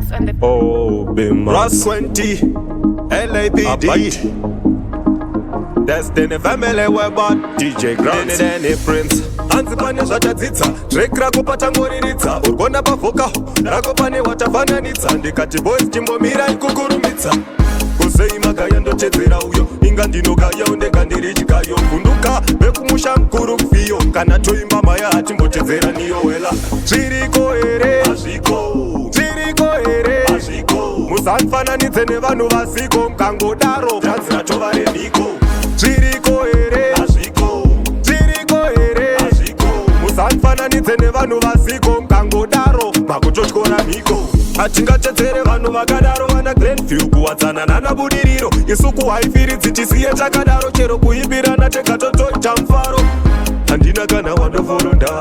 tracks on the Oh, Bim Ross 20, LAPD, Destiny Family Webot, DJ Grant, Danny Prince. Hanzi pane zvachadzidza track rako patangoriridza urikona pavhoka rako pane watafananidza ndikati boys chimbomirai kukurumidza kusei magaya ndochedzera uyo inga ndinogaya undega ndiri chigayo vhunduka vekumusha mukuru kufiyo kana toimba maya hatimbochedzera niyowela zviriko here hazviko zviriko here hazviko musanfananidze nevanhu vasiko mukangodaro tanzi ratova renhiko zviriko here hazviko zviriko here hazviko musanfananidze nevanhu vasiko mukangodaro makutotyora mhiko hatingachedzere vanhu vakadaro vana grandview kuwadzana nanabudiriro isu kuhaifiridzi tisiye takadaro chero kuimbirana tekatotoita mufaro handina kana wandoforonda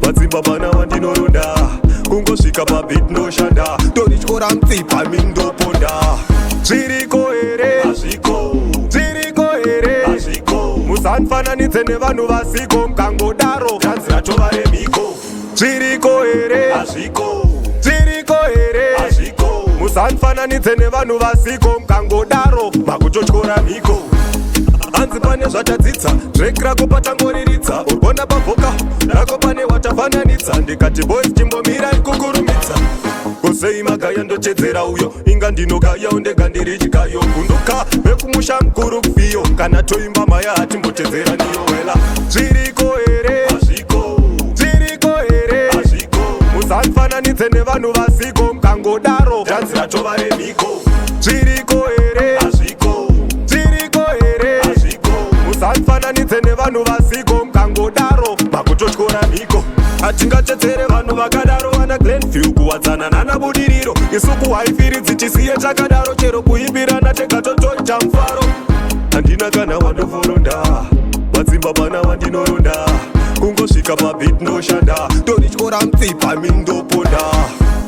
madzimba pana wandinoronda kungosvika pabit ndoshanda ndorityora mutsipa mindoponda zviriko here hazviko zviriko here hazviko musanfananidze nevanhu vasiko mukangodaro tanzi ratova remhiko zviriko here hazviko zviriko here hazviko musanfananidze nevanhu vasiko mukangodaro makutotyora mhiko hanzi pane zvachadzidza track rako patangoriridza urikona pavhoka rako pane watafananidza ndikati boys chimbomirai kukurumidza kusei magaya ndochedzera uyo inga ndinogaya undega ndiri chigayo vhunduka vekumusha mukuru kufiyo kana toimba maya hatimbochedzera niyowela zviriko here hazviko zviriko here hazviko musanfananidze nevanhu vasiko mukangodaro tanzi ratova remhiko zviriko here hazviko zviriko here hazviko musanfananidze nevanhu vasiko mukangodaro makutotyora mhiko hatingachedzere vanhu vakadaro vana grandview kuwadzana nanabudiriro isu kuhaifiridzi tisiye takadaro chero kuimbirana tekatotoita mufaro handina kana wandoforonda madzimba pana wandinoronda kungosvika pabit ndoshanda ndorityora mutsipa mindoponda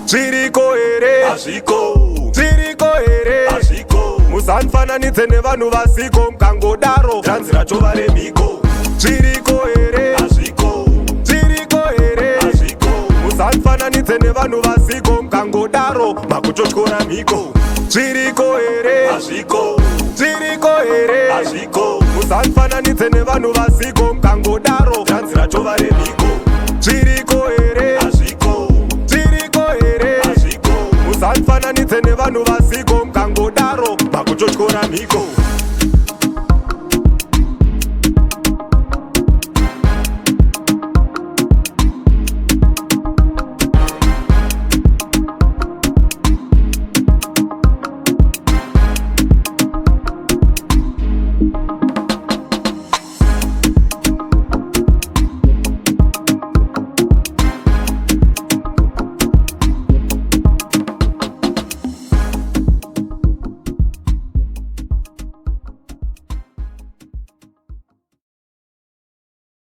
zviriko here hazviko zviriko here hazviko musanfananidze nevanhu vasiko mukangodaro tanzi ratova remhiko zviriko here hazviko zviriko here hazviko musanfananidze nevanhu vasiko mukangodaro makutotyora mhiko zviriko here hazviko zviriko here hazviko musanfananidze nevanhu vasiko mukangodaro tanzi ratova remhiko zviriko here hazviko zviriko here hazviko musanfananidze nevanhu vasiko mukangodaro makutotyora mhiko